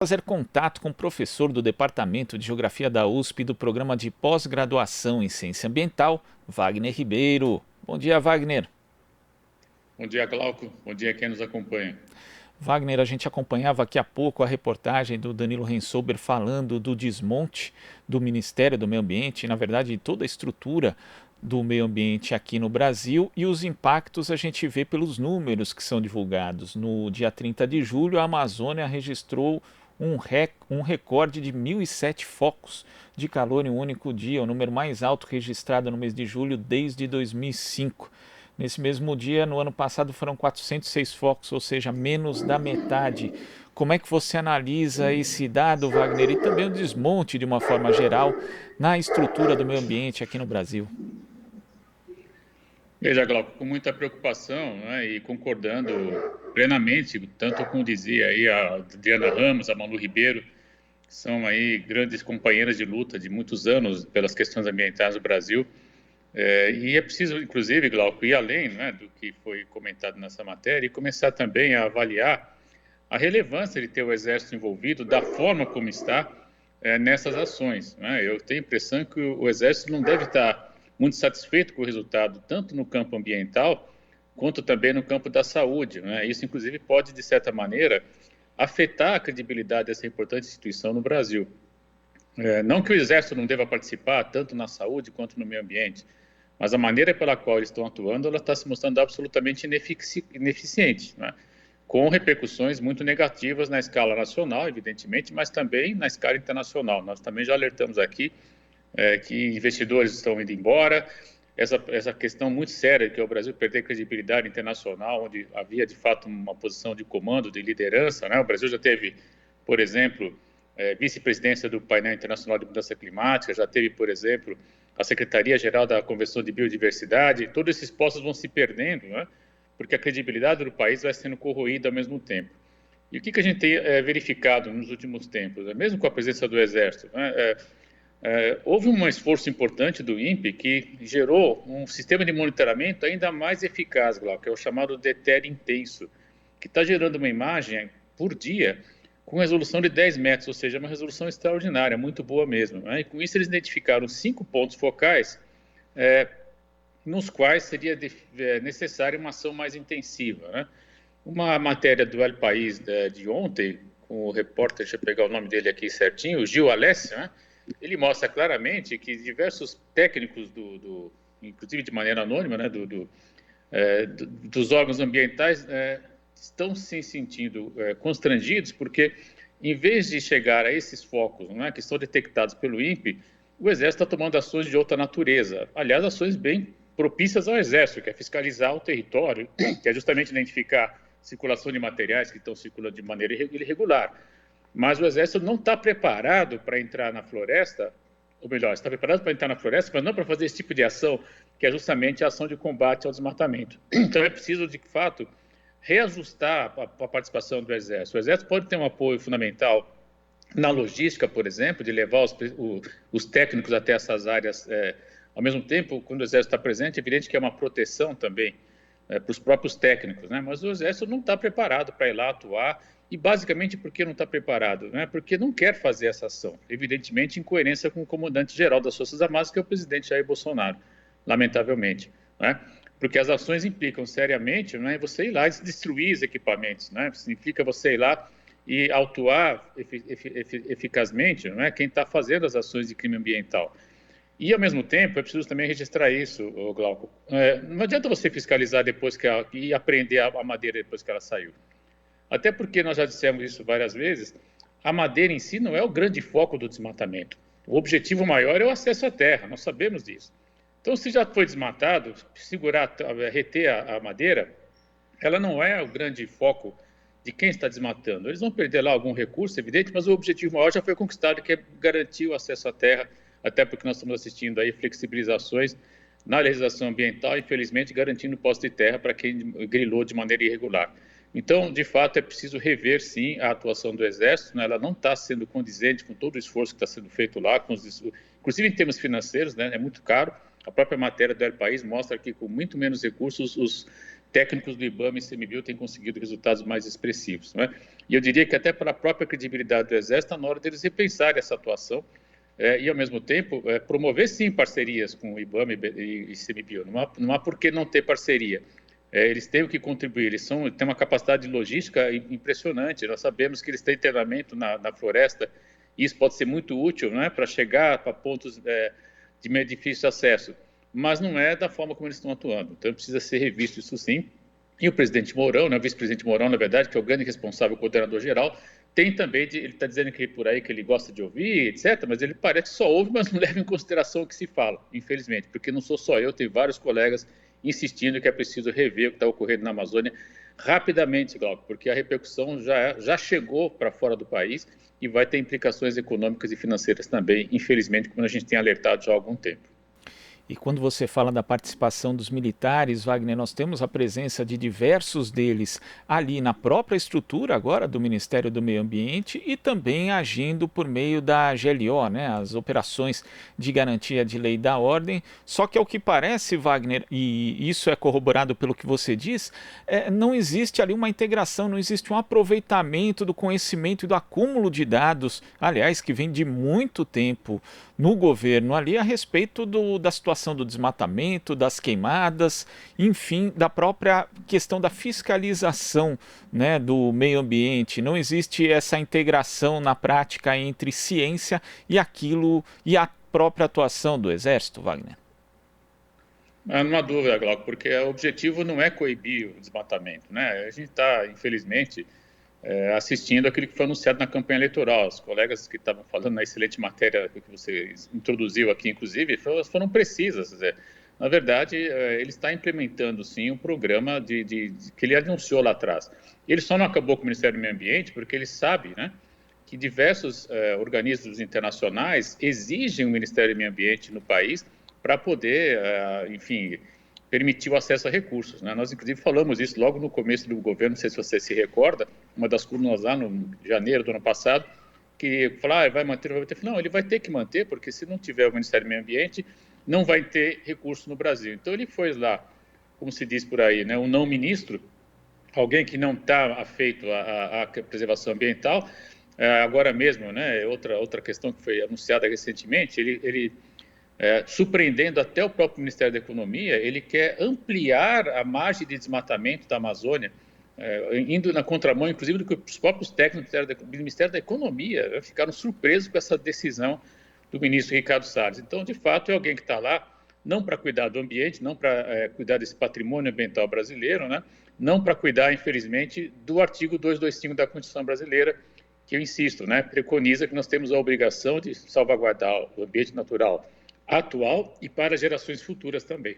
Fazer contato com o professor do Departamento de Geografia da USP do Programa de Pós-Graduação em Ciência Ambiental, Wagner Ribeiro. Bom dia, Wagner. Bom dia, Glauco. Bom dia quem nos acompanha. Wagner, a gente acompanhava aqui há pouco a reportagem do Danilo Rensober falando do desmonte do Ministério do Meio Ambiente, na verdade, toda a estrutura do meio ambiente aqui no Brasil, e os impactos a gente vê pelos números que são divulgados. No dia 30 de julho, a Amazônia registrou um recorde de 1.007 focos de calor em um único dia, o número mais alto registrado no mês de julho desde 2005. Nesse mesmo dia, no ano passado, foram 406 focos, ou seja, menos da metade. Como é que você analisa esse dado, Wagner, e também o desmonte, de uma forma geral, na estrutura do meio ambiente aqui no Brasil? Veja, Glauco, com muita preocupação, né, e concordando plenamente, tanto como dizia aí a Adriana Ramos, a Manu Ribeiro, que são aí grandes companheiras de luta de muitos anos pelas questões ambientais do Brasil. E é preciso, inclusive, Glauco, ir além, né, do que foi comentado nessa matéria e começar também a avaliar a relevância de ter o Exército envolvido da forma como está nessas ações, né? Eu tenho a impressão que o Exército não deve estar muito satisfeito com o resultado, tanto no campo ambiental, quanto também no campo da saúde, né? Isso, inclusive, pode, de certa maneira, afetar a credibilidade dessa importante instituição no Brasil. Não que o Exército não deva participar, tanto na saúde quanto no meio ambiente, mas a maneira pela qual eles estão atuando, ela está se mostrando absolutamente ineficiente, né? Com repercussões muito negativas na escala nacional, evidentemente, mas também na escala internacional. Nós também já alertamos aqui que investidores estão indo embora, essa questão muito séria que é o Brasil perder credibilidade internacional, onde havia de fato uma posição de comando, de liderança, né? O Brasil já teve, por exemplo, vice-presidência do Painel Internacional de Mudança Climática, já teve, por exemplo, a Secretaria-Geral da Convenção de Biodiversidade. Todos esses postos vão se perdendo, né? Porque a credibilidade do país vai sendo corroída ao mesmo tempo. E o que a gente tem verificado nos últimos tempos, mesmo com a presença do Exército, né? Houve um esforço importante do INPE que gerou um sistema de monitoramento ainda mais eficaz, Glauco, que é o chamado DETER intenso, que está gerando uma imagem por dia com resolução de 10 metros, ou seja, uma resolução extraordinária, muito boa mesmo, né? E com isso eles identificaram 5 pontos focais nos quais seria necessária uma ação mais intensiva, né? Uma matéria do El País de ontem, com o repórter, deixa eu pegar o nome dele aqui certinho, o Gil Alessio, né? Ele mostra claramente que diversos técnicos, inclusive de maneira anônima, né, dos órgãos ambientais, estão se sentindo constrangidos, porque em vez de chegar a esses focos, né, que são detectados pelo INPE, o Exército está tomando ações de outra natureza. Aliás, ações bem propícias ao Exército, que é fiscalizar o território, que é justamente identificar circulação de materiais que estão circulando de maneira irregular. Mas o Exército não está preparado para entrar na floresta, ou melhor, está preparado para entrar na floresta, mas não para fazer esse tipo de ação, que é justamente a ação de combate ao desmatamento. Então é preciso, de fato, reajustar a participação do Exército. O Exército pode ter um apoio fundamental na logística, por exemplo, de levar os técnicos até essas áreas. Ao mesmo tempo, quando o Exército está presente, é evidente que é uma proteção também para os próprios técnicos, né? Mas o Exército não está preparado para ir lá atuar. E basicamente por que não está preparado? Né? Porque não quer fazer essa ação, evidentemente em coerência com o comandante-geral das Forças Armadas, que é o presidente Jair Bolsonaro, lamentavelmente. Né? Porque as ações implicam seriamente, né, você ir lá e destruir os equipamentos, né? Significa você ir lá e autuar eficazmente, né, quem está fazendo as ações de crime ambiental. E, ao mesmo tempo, é preciso também registrar isso, Glauco. Não adianta você fiscalizar depois e apreender a madeira depois que ela saiu. Até porque nós já dissemos isso várias vezes, a madeira em si não é o grande foco do desmatamento. O objetivo maior é o acesso à terra, nós sabemos disso. Então, se já foi desmatado, reter a madeira, ela não é o grande foco de quem está desmatando. Eles vão perder lá algum recurso, evidente, mas o objetivo maior já foi conquistado, que é garantir o acesso à terra, até porque nós estamos assistindo aí flexibilizações na legislação ambiental, infelizmente garantindo posse de terra para quem grilou de maneira irregular. Então, de fato, é preciso rever, sim, a atuação do Exército, né? Ela não está sendo condizente com todo o esforço que está sendo feito lá, inclusive em termos financeiros, né? É muito caro. A própria matéria do El País mostra que, com muito menos recursos, os técnicos do IBAMA e ICMBio têm conseguido resultados mais expressivos, não é? E eu diria que até para a própria credibilidade do Exército, está na hora deles repensarem essa atuação e, ao mesmo tempo, promover, sim, parcerias com o IBAMA e ICMBio. Não há por que não ter parceria. Eles têm o que contribuir, têm uma capacidade de logística impressionante. Nós sabemos que eles têm treinamento na floresta, e isso pode ser muito útil, não é, para chegar para pontos de meio difícil acesso, mas não é da forma como eles estão atuando. Então, precisa ser revisto isso sim. E o presidente Mourão, né, o vice-presidente Mourão, na verdade, que é o grande responsável, o coordenador-geral, tem também, ele está dizendo que por aí que ele gosta de ouvir, etc., mas ele parece que só ouve, mas não leva em consideração o que se fala, infelizmente, porque não sou só eu, tem vários colegas insistindo que é preciso rever o que está ocorrendo na Amazônia rapidamente, Glauco, porque a repercussão já chegou para fora do país e vai ter implicações econômicas e financeiras também, infelizmente, como a gente tem alertado já há algum tempo. E quando você fala da participação dos militares, Wagner, nós temos a presença de diversos deles ali na própria estrutura agora do Ministério do Meio Ambiente e também agindo por meio da GLO, né, as operações de garantia de lei e da ordem. Só que ao que parece, Wagner, e isso é corroborado pelo que você diz, não existe ali uma integração, não existe um aproveitamento do conhecimento e do acúmulo de dados, aliás, que vem de muito tempo no governo ali a respeito da situação do desmatamento, das queimadas, enfim, da própria questão da fiscalização, né, do meio ambiente. Não existe essa integração na prática entre ciência e aquilo e a própria atuação do Exército, Wagner. Não há dúvida, Glauco, porque o objetivo não é coibir o desmatamento, né? A gente está, infelizmente, assistindo aquilo que foi anunciado na campanha eleitoral. Os colegas que estavam falando na excelente matéria que você introduziu aqui, inclusive, foram precisas. Na verdade, ele está implementando, sim, um programa que ele anunciou lá atrás. Ele só não acabou com o Ministério do Meio Ambiente porque ele sabe, né, que diversos organismos internacionais exigem o Ministério do Meio Ambiente no país para poder, enfim, permitir o acesso a recursos, né? Nós, inclusive, falamos isso logo no começo do governo, não sei se você se recorda, uma das colunas lá no janeiro do ano passado, que falou, vai manter, vai manter. Não, ele vai ter que manter, porque se não tiver o Ministério do Meio Ambiente, não vai ter recurso no Brasil. Então, ele foi lá, como se diz por aí, né, um não ministro, alguém que não está afeito à preservação ambiental. Agora mesmo, né, outra questão que foi anunciada recentemente, ele surpreendendo até o próprio Ministério da Economia, ele quer ampliar a margem de desmatamento da Amazônia, indo na contramão, inclusive, do que os próprios técnicos do Ministério da Economia ficaram surpresos com essa decisão do ministro Ricardo Salles. Então, de fato, é alguém que está lá não para cuidar do ambiente, não para cuidar desse patrimônio ambiental brasileiro, né? Não para cuidar, infelizmente, do artigo 225 da Constituição brasileira, que eu insisto, né, preconiza que nós temos a obrigação de salvaguardar o ambiente natural atual e para gerações futuras também.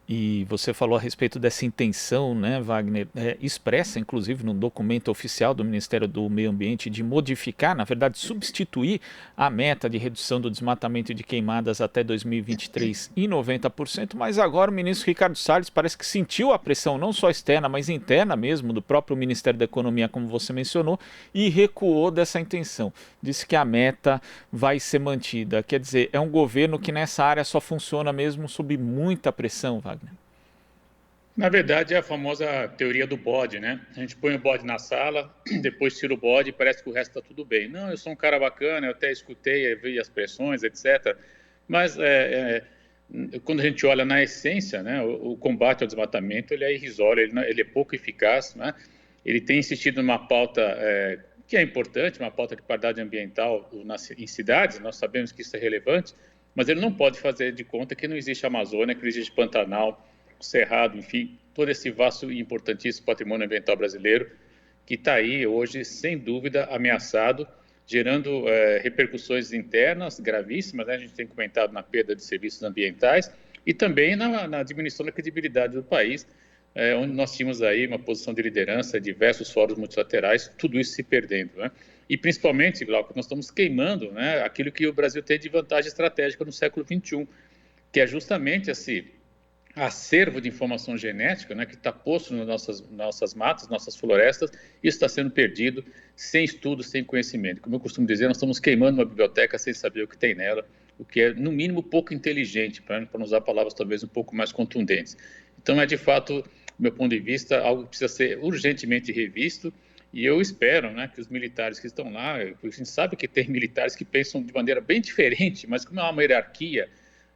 E você falou a respeito dessa intenção, né, Wagner, expressa inclusive no documento oficial do Ministério do Meio Ambiente de modificar, na verdade substituir a meta de redução do desmatamento e de queimadas até 2023 em 90%, mas agora o ministro Ricardo Salles parece que sentiu a pressão não só externa, mas interna mesmo do próprio Ministério da Economia, como você mencionou, e recuou dessa intenção. Disse que a meta vai ser mantida. Quer dizer, é um governo que nessa área só funciona mesmo sob muita pressão, Wagner. Na verdade, é a famosa teoria do bode, né? A gente põe o bode na sala, depois tira o bode e parece que o resto está tudo bem. Não, eu sou um cara bacana, eu até escutei, vi as pressões, etc. Mas quando a gente olha na essência, né, o combate ao desmatamento ele é irrisório, ele é pouco eficaz, né? Ele tem insistido numa pauta que é importante, uma pauta de qualidade ambiental em cidades, nós sabemos que isso é relevante, mas ele não pode fazer de conta que não existe Amazônia, que não existe Pantanal, Cerrado, enfim, todo esse vasto e importantíssimo patrimônio ambiental brasileiro que está aí hoje, sem dúvida, ameaçado, gerando repercussões internas gravíssimas, né? A gente tem comentado na perda de serviços ambientais e também na diminuição da credibilidade do país, onde nós tínhamos aí uma posição de liderança, diversos fóruns multilaterais, tudo isso se perdendo, né? E principalmente, Glauco, nós estamos queimando, né, aquilo que o Brasil tem de vantagem estratégica no século XXI, que é justamente esse acervo de informação genética, né, que está posto nas nossas matas, nossas florestas, isso está sendo perdido sem estudo, sem conhecimento. Como eu costumo dizer, nós estamos queimando uma biblioteca sem saber o que tem nela, o que é, no mínimo, pouco inteligente, para não usar palavras talvez um pouco mais contundentes. Então, é de fato do meu ponto de vista, algo que precisa ser urgentemente revisto. E eu espero, né, que os militares que estão lá, a gente sabe que tem militares que pensam de maneira bem diferente, mas como é uma hierarquia,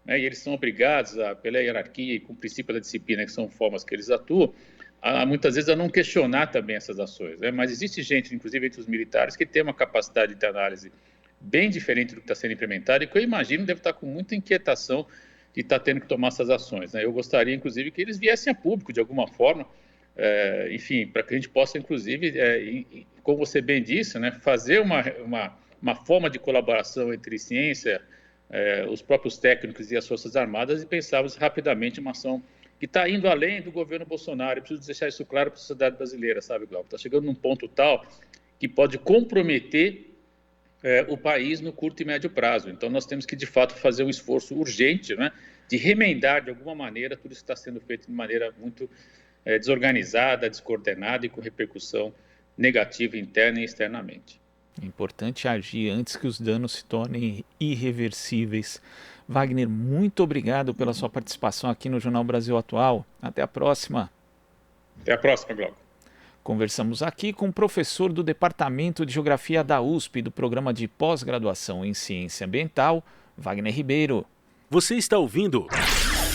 né, e eles são obrigados, pela hierarquia e com o princípio da disciplina, que são formas que eles atuam, muitas vezes a não questionar também essas ações. Né? Mas existe gente, inclusive entre os militares, que tem uma capacidade de análise bem diferente do que está sendo implementado e que eu imagino deve estar com muita inquietação de estar tendo que tomar essas ações. Né? Eu gostaria, inclusive, que eles viessem a público de alguma forma, enfim, para que a gente possa, inclusive, como você bem disse, né, fazer uma forma de colaboração entre ciência, os próprios técnicos e as Forças Armadas e pensarmos rapidamente uma ação que está indo além do governo Bolsonaro. Eu preciso deixar isso claro para a sociedade brasileira, sabe, Glauco? Está chegando num ponto tal que pode comprometer o país no curto e médio prazo. Então, nós temos que, de fato, fazer um esforço urgente, né, de remendar, de alguma maneira, tudo isso que está sendo feito de maneira muito desorganizada, descoordenada e com repercussão negativa interna e externamente. É importante agir antes que os danos se tornem irreversíveis. Wagner, muito obrigado pela sua participação aqui no Jornal Brasil Atual. Até a próxima. Até a próxima, Glauco. Conversamos aqui com o professor do Departamento de Geografia da USP, do Programa de Pós-Graduação em Ciência Ambiental, Wagner Ribeiro. Você está ouvindo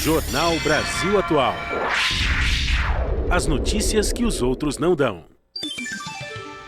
Jornal Brasil Atual. As notícias que os outros não dão.